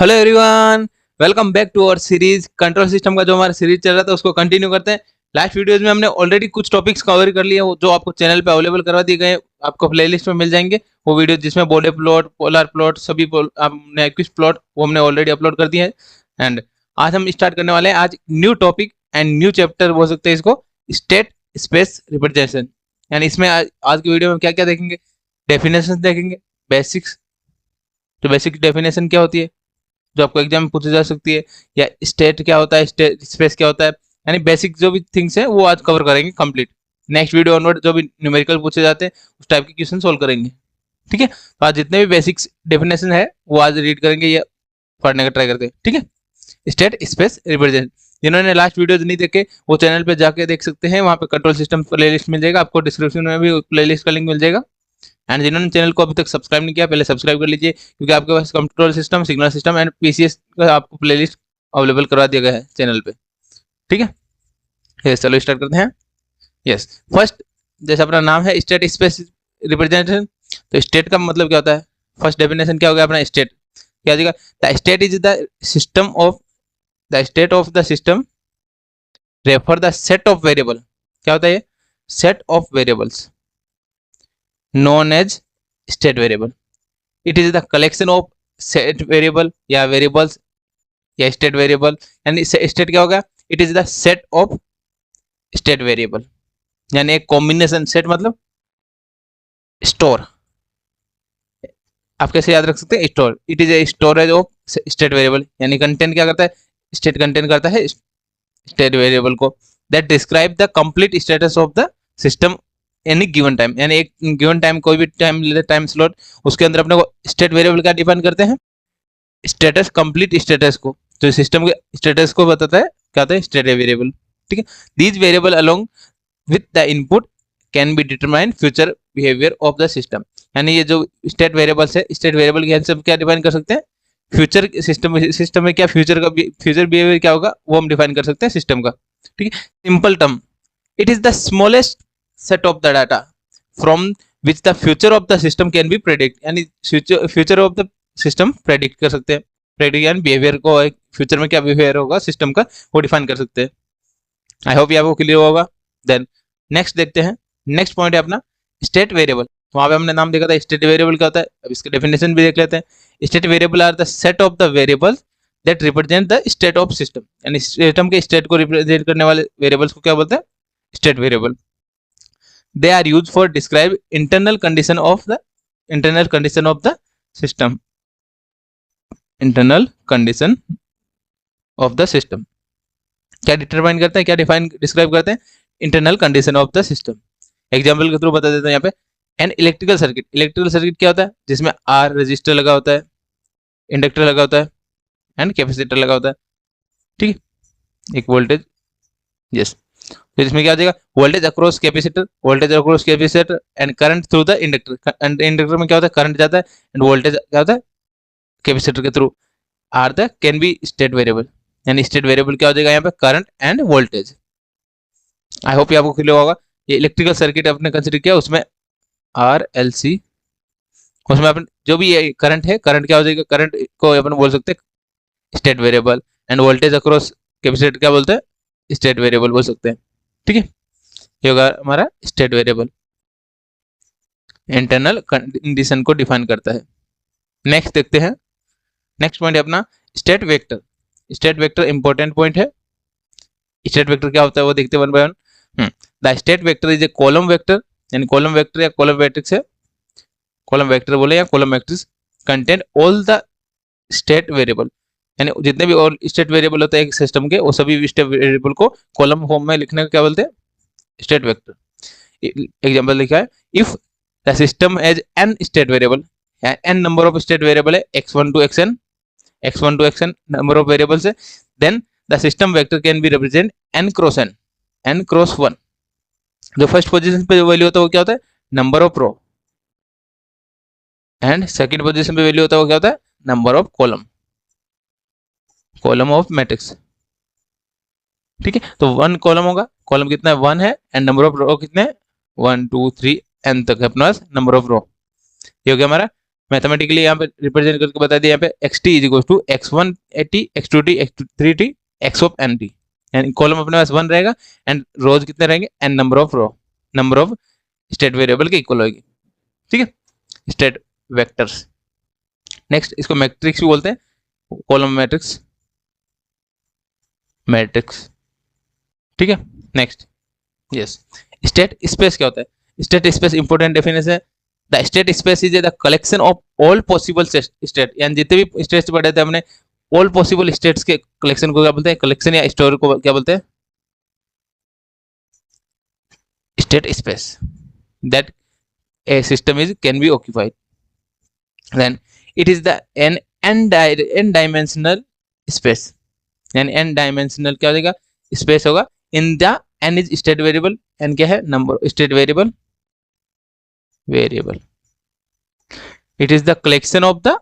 Hello everyone, welcome back to our series control system का जो हमारा सीरीज चल रहा था उसको कंटिन्यू करते हैं। लास्ट वीडियोस में हमने ऑलरेडी कुछ टॉपिक्स कवर कर लिए जो आपको चैनल पे अवेलेबल करवा दिए गए, आपको प्लेलिस्ट में मिल जाएंगे वो वीडियो जिसमें बॉडे प्लॉट, पोलर प्लॉट, सभी हमने क्विज प्लॉट वो हमने ऑलरेडी अपलोड कर दिए हैं। एंड आज हम स्टार्ट करने वाले हैं आज new topic and new chapter बोल सकते हैं इसको, स्टेट स्पेस रिप्रेजेंटेशन। यानी इसमें आज की वीडियो में क्या क्या देखेंगे, डेफिनेशन देखेंगे, बेसिक्स, तो बेसिक डेफिनेशन क्या होती है जो आपको एग्जाम में पूछी जा सकती है, या स्टेट क्या होता है, स्टेट स्पेस क्या होता है, यानी बेसिक जो भी थिंग्स है वो आज कवर करेंगे कंप्लीट। नेक्स्ट वीडियो ऑनवर्ड जो भी न्यूमेरिकल पूछे जाते हैं उस टाइप के क्वेश्चन सोल्व करेंगे। ठीक है, तो आज जितने भी बेसिक्स डेफिनेशन है वो आज रीड करेंगे या पढ़ने का ट्राई करते हैं। ठीक है, स्टेट स्पेस रिप्रेजेंट, जिन्होंने लास्ट वीडियो नहीं देखे वो चैनल पे जाके देख सकते हैं, वहाँ पे कंट्रोल सिस्टम प्लेलिस्ट मिल जाएगा, आपको डिस्क्रिप्शन में भी प्लेलिस्ट का लिंक मिल जाएगा। एंड जिन्होंने चैनल को अभी तक सब्सक्राइब नहीं किया पहले सब्सक्राइब कर लीजिए, क्योंकि आपके पास control system, signal system and PCS का आपको प्लेलिस्ट अवेलेबल करवा दिया गया है चैनल पे। ठीक है, यस चलो स्टार्ट करते हैं। यस, फर्स्ट जैसे अपना नाम है स्टेट स्पेस रिप्रेजेंटेशन, तो स्टेट का मतलब क्या होता है, फर्स्ट डेफिनेशन क्या हो गया अपना, स्टेट क्या हो जाएगा, the state is the system of, the state of the system refer the set of variable, क्या होता है ये, set of variables known as state variable. It is the collection of set variable या variables या state variable, यानी state क्या होगा, it is the set of state variable, यानी एक combination set मतलब store, आप कैसे याद रख सकते हैं, store, it is a storage of state variable, यानी content क्या करता है, state content करता है state variable को, that describe the complete status of the system any given time, यानी एक गिवन टाइम कोई भी टाइम ले टाइम स्लॉट उसके अंदर अपने को स्टेट वेरिएबल का डिफाइन करते हैं, स्टेटस, कंप्लीट स्टेटस को, तो सिस्टम के स्टेटस को बताता है, क्या होता है, स्टेट वेरिएबल। ठीक है, these variable along with the input can be determine future behaviour of the system, यानी ये जो स्टेट वेरिएबल्स है, स्टेट वेरिएबल के हेल्प से क्या डिफाइन कर सकते हैं, फ्यूचर सिस्टम में क्या फ्यूचर बिहेवियर क्या होगा वो हम डिफाइन कर सकते हैं सिस्टम का। ठीक है, simple term, it is the smallest set of the data from which the future of the system can be predict, यानी future of the system predict कर सकते हैं, predict यानी behavior को, फ्यूचर में क्या behavior होगा सिस्टम का वो डिफाइन कर सकते हैं। आई होप ये आपको क्लियर होगा। देन नेक्स्ट देखते हैं, नेक्स्ट पॉइंट है अपना स्टेट वेरिएबल, वहां पे हमने नाम देखा था स्टेट वेरिएबल क्या होता है, अब इसका डेफिनेशन भी देख लेते हैं। State variable are the set of the variables that represent the state of system, यानी सिस्टम के स्टेट को रिप्रेजेंट करने वाले वेरिएबल्स को क्या बोलते हैं, state variable. They are used for describe internal condition of the system, internal condition of the system क्या डिटरमाइन करते हैं, क्या डिफाइन डिस्क्राइब करते हैं, internal condition of the system. Example के थ्रू बता देते हैं यहाँ पे, an electrical circuit, electrical circuit क्या होता है, जिसमें आर रजिस्टर लगा होता है, इंडक्टर लगा होता है एंड कैपेसिटर लगा होता है। ठीक है, एक वोल्टेज, यस, फिर इसमें क्या हो जाएगा, voltage across capacitor and current through the inductor, and inductor में क्या होता है, करंट जाता है एंड वोल्टेज क्या होता है कैपेसिटर के through, are the can be state variable, यानी स्टेट वेरिएबल क्या हो जाएगा यहाँ पे, current and voltage. I hope ये आपको क्लियर होगा। ये इलेक्ट्रिकल सर्किट अपने कंसिडर किया, उसमें आर एल सी, उसमें अपन जो भी ये करंट है, करंट क्या हो जाएगा, करंट को अपन बोल सकते हैं state variable, end voltage across capacitor क्या बोलते हैं, स्टेट वेरिएबल बोल सकते हैं। ठीक है, ये होगा हमारा स्टेट वेरिएबल, इंटरनल कंडीशन को डिफाइन करता है। नेक्स्ट देखते हैं, नेक्स्ट पॉइंट है अपना state vector. State vector important point है। स्टेट वेक्टर क्या होता है वो देखते हैं one by one. The state vector is a column vector, यानी कॉलम वेक्टर या कॉलम मैट्रिक्स है, कॉलम वेक्टर बोले या column matrix, contain all the state variable, यानी जितने भी और स्टेट वेरिएबल होते हैं एक सिस्टम के, वो सभी स्टेट वेरिएबल को कॉलम फॉर्म में लिखने का क्या बोलते हैं, स्टेट वेक्टर। एग्जांपल लिखा है, if the system has n state variable, n number of state variable है, x1 to xn number of variables है, then the system vector can be represent n cross n cross 1। जो first position पे value होता है वो क्या होता है, number of row, and second position पे वैल्यू होता है वो क्या होता है, number of column of matrix. ठीक है, तो 1 कॉलम होगा, कॉलम कितना है 1 है, एंड नंबर ऑफ रो कितने हैं 1 2 3 n तक है अपना नंबर ऑफ रो। ये हो गया हमारा मैथमेटिकली यहाँ पे रिप्रेजेंट करके बता दिया, यहाँ पे x t is equal to x1 t, x2 t, x3 t, x of n t, यानी कॉलम अपने पास 1 रहेगा एंड रोज कितने रहेंगे, n number of row, number of state variable के इक्वल होगी, ठीक है, स्टेट वेक्टर्स। नेक्स्ट इसको मैट्रिक्स भी बोलते हैं, कॉलम मैट्रिक्स, मैट्रिक्स, ठीक है। नेक्स्ट यस, स्टेट स्पेस क्या होता है? स्टेट स्पेस इंपॉर्टेंट डेफिनेशन है, the state space is the collection of all possible state, यानी जितने भी स्टेट्स पढ़े थे हमने, ऑल पॉसिबल स्टेट्स के कलेक्शन को क्या बोलते हैं? कलेक्शन या स्टोर को क्या बोलते हैं? State space that a system is can be occupied, then it is the n dimensional space, यानी n dimensional क्या हो जाएगा? स्पेस होगा। In the n is state variable, n क्या है? Number, state variable, variable, it is the collection of the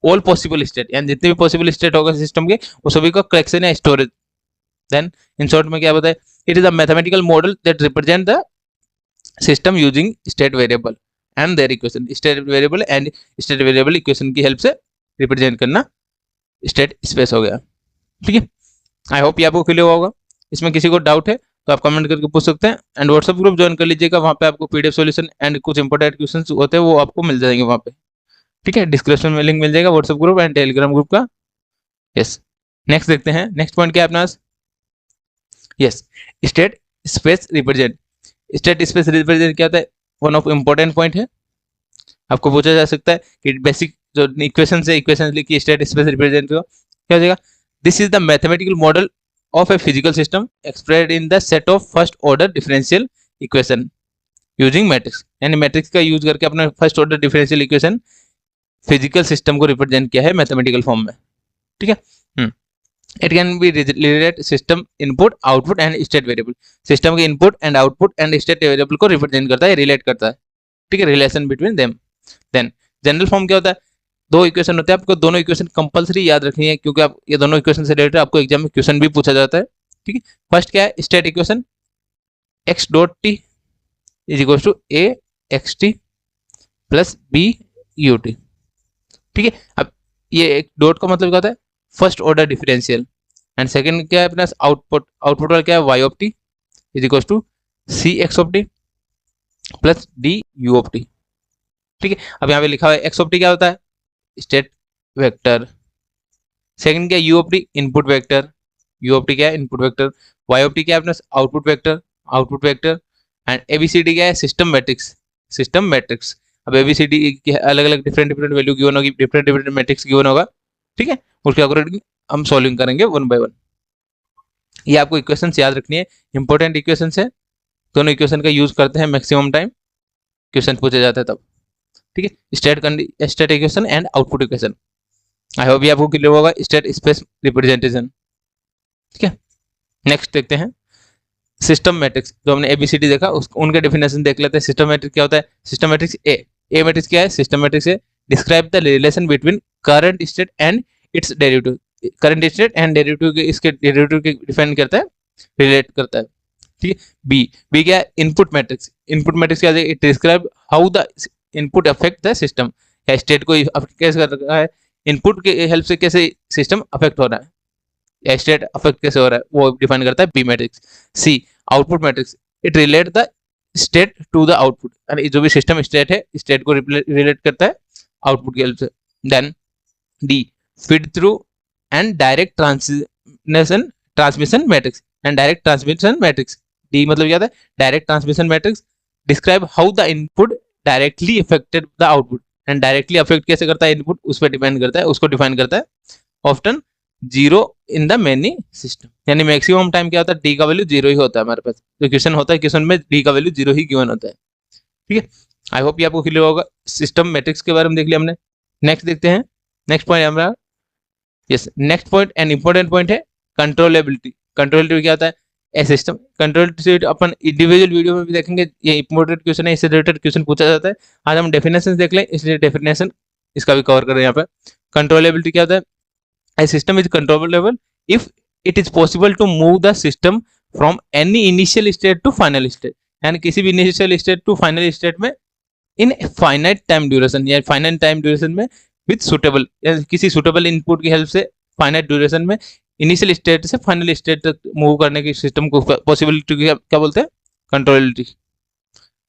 all possible state, यानी जितने भी पॉसिबल स्टेट होगा सिस्टम के वो सभी का कलेक्शन या स्टोरेज। देन इन शॉर्ट में क्या बताए? It is a mathematical model that represent the system using state variable and their equation, state variable and state variable equation की हेल्प से रिप्रेजेंट करना स्टेट स्पेस हो गया, ठीक है। आई होप ये आपको क्लियर होगा। इसमें किसी को डाउट है तो आप कमेंट करके पूछ सकते हैं, एंड व्हाट्सएप ग्रुप ज्वाइन कर लीजिएगा, वहाँ पे आपको पीडीएफ सॉल्यूशन एंड कुछ इंपॉर्टेंट क्वेश्चंस होते हैं वो आपको मिल जाएंगे वहाँ पे, ठीक है। डिस्क्रिप्शन में लिंक मिल जाएगा WhatsApp group and Telegram group का। यस, नेक्स्ट देखते हैं, नेक्स्ट पॉइंट क्या है अपने पास? Yes, state space represent. State space represent क्या होता है? वन ऑफ इम्पोर्टेंट पॉइंट है, आपको पूछा जा सकता है कि बेसिक जो इक्वेशन से इक्वेशन लिखी स्टेट स्पेस रिप्रेजेंट को क्या हो जाएगा? This is the mathematical model of a physical system expressed in the set of first order differential equation using matrix, यानी मैट्रिक्स का यूज करके अपना first order differential equation physical system को represent किया है मैथमेटिकल फॉर्म में, ठीक है। It can be related system input output and state variable, system के input and output and state variable को रिप्रेजेंट करता है, रिलेट करता है, ठीक है, relation between them. Then general form क्या होता है? दो इक्वेशन होते हैं, आपको दोनों इक्वेशन कंपलसरी याद रखनी है क्योंकि आप ये दोनों इक्वेशन से रिलेटेड आपको एग्जाम में क्वेश्चन भी पूछा जाता है, ठीक है। फर्स्ट क्या है? State equation x dot t is equal to a x t plus b u t, ठीक है। अब ये एक डॉट का मतलब क्या होता है? First order differential, and second क्या है अपना? आउटपुट, आउटपुट वाला क्या है? y of t is equal to c x of t plus d u of t, ठीक है। अब यहाँ पे लिखा हुआ है x ऑफ t क्या होता है? स्टेट वेक्टर, सेकंड क्या? u of t input vector, u of t क्या है? Input vector, y of t क्या है अपना? Output vector, output vector, and abcd क्या है? System matrix, system matrix. अब abcd की अलग अलग डिफरेंट वैल्यू गिवन होगी, डिफरेंट मैट्रिक्स गिवन होगा, ठीक है, उसके अकॉर्डिंग हम सॉल्विंग करेंगे वन बाय वन। ये आपको इक्वेशंस याद रखनी है, इंपॉर्टेंट इक्वेशंस है, दोनों इक्वेशन का यूज करते हैं मैक्सिमम टाइम क्वेश्चन पूछे जाते हैं तब, ठीक है। State equation and output equation, I hope ये आपको क्लियर होगा, स्टेट स्पेस रिप्रेजेंटेशन, ठीक है। नेक्स्ट देखते हैं सिस्टम मैट्रिक्स, जो हमने एबीसीडी देखा उनके डेफिनेशन देख लेते हैं। सिस्टम मैट्रिक्स क्या होता है? सिस्टम मैट्रिक्स ए मैट्रिक्स क्या है? सिस्टम मैट्रिक्स है describe the relation between current state and it's derivative, current state and derivative के, इसके डेरिवेटिव के डिफाइन करता है, रिलेट करता है, ठीक है। बी क्या है? इनपुट मैट्रिक्स, इनपुट मैट्रिक्स क्या है? It describe how the input affect the system, या स्टेट को कैसे कर रहा है, इनपुट के हेल्प से कैसे सिस्टम अफेक्ट हो रहा है या स्टेट अफेक्ट कैसे हो रहा है वो डिफाइन करता है B matrix. C output matrix, it relate the state to the output, यानी जो भी सिस्टम स्टेट है स्टेट को रिलेट करता है आउटपुट की हेल्प से। Then D feed through and direct transmission matrix and direct transmission matrix, D मतलब क्या था? Direct transmission matrix describe how the input directly affected the output, and directly affect कैसे करता है इनपुट उस पर डिपेंड करता है, उसको डिफाइन करता है। Often zero in the many system, यानी मैक्सिमम टाइम क्या होता है? डी का वैल्यू जीरो ही होता है हमारे पास, जो क्वेश्चन होता है क्वेश्चन में डी का वैल्यू जीरो ही गिवन होता है, ठीक है। आई होप ये आपको क्लियर होगा, सिस्टम मैट्रिक्स के बारे में देख लिया हमने। नेक्स्ट देखते हैं, नेक्स्ट पॉइंट हमारा, yes next point and important point है कंट्रोलेबिलिटी। कंट्रोलेबिलिटी क्या होता है? A system controllability upon individual video में भी देखेंगे, ये इंपॉर्टेंट क्वेश्चन है, इससे रिलेटेड क्वेश्चन पूछा जाता है। आज हम डेफिनेशन देख लें, इसलिए डेफिनेशन इसका भी कवर करें यहाँ पे। कंट्रोलेबिलिटी क्या होता है? A system is controllable if it is possible to move the system from any initial state to final state, यानी किसी भी initial state to final state में इन फाइनाइट टाइम ड्यूरेशन, या फाइनाइट टाइम ड्यूरेशन में with suitable, या किसी suitable input की help से फाइनाइट ड्यूरेशन में इनिशियल स्टेट से फाइनल स्टेट तक मूव करने की सिस्टम को पॉसिबिलिटी क्या बोलते हैं, कंट्रोलेबिलिटी।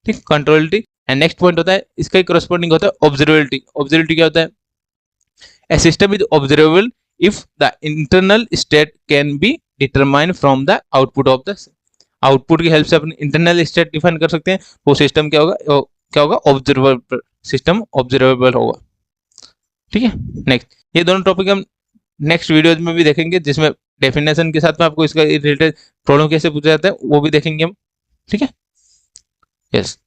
ठीक, कंट्रोलेबिलिटी। एंड नेक्स्ट पॉइंट होता है इसका ही करस्पॉन्डिंग होता है ऑब्जर्वेबिलिटी। ऑब्जर्वेबिलिटी क्या होता है, a system is observable if the internal state can be determined from the output of the, output की हेल्प से अपने इंटरनल स्टेट डिफाइन कर सकते हैं। वो सिस्टम क्या होगा, क्या होगा, ऑब्जर्वेबल सिस्टम, ऑब्जर्वेबल होगा। ठीक है, नेक्स्ट ये दोनों टॉपिक हम नेक्स्ट वीडियोज में भी देखेंगे, जिसमें डेफिनेशन के साथ में आपको इसका रिलेटेड प्रॉब्लम कैसे पूछा जाता है वो भी देखेंगे हम। ठीक है, यस।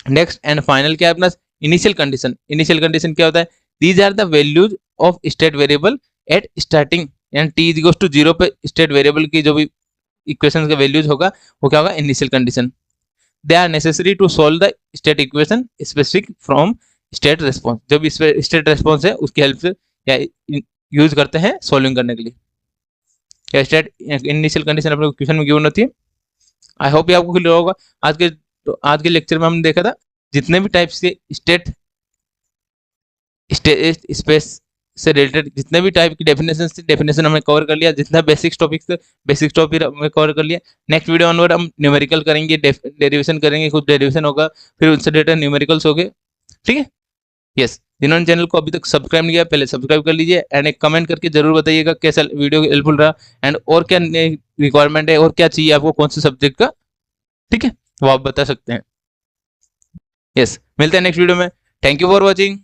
नेक्स्ट एंड फाइनल क्या है अपना, इनिशियल कंडीशन। इनिशियल कंडीशन क्या होता है, these are the values of state variable at starting, and t is to 0 पे स्टेट वेरिएबल की जो भी इक्वेशन का वैल्यूज होगा वो क्या होगा, initial condition. They are necessary to solve the state equation specific from state response, जो भी स्टेट रेस्पॉन्स है उसकी हेल्प से या यूज करते हैं सोल्विंग करने के लिए। या स्टेट इनिशियल कंडीशन अपने क्वेश्चन में गिवन होती है। आई होप ये आपको क्लियर होगा। आज के लेक्चर में हमने देखा था जितने भी टाइप्स के स्टेट स्पेस से रिलेटेड जितने भी टाइप की डेफिनेशन थी, डेफिनेशन हमने कवर कर लिया। जितना बेसिक्स टॉपिक्स थे बेसिक्स टॉपिक हमने कवर कर लिया। नेक्स्ट वीडियो ऑनवर्ड हम न्यूमेरिकल करेंगे, डेरिवेशन करेंगे, कुछ डेरिवेशन होगा, फिर उनसे रिलेटेड न्यूमेरिकल्स हो गए। ठीक है, यस। जिन्होंने चैनल को अभी तक सब्सक्राइब नहीं किया पहले सब्सक्राइब कर लीजिए, एंड एक कमेंट करके जरूर बताइएगा कैसा वीडियो हेल्पफुल रहा, एंड और क्या रिक्वायरमेंट है और क्या चाहिए आपको कौन से सब्जेक्ट का। ठीक है, वो आप बता सकते हैं। यस, मिलते हैं नेक्स्ट वीडियो में। Thank you for watching.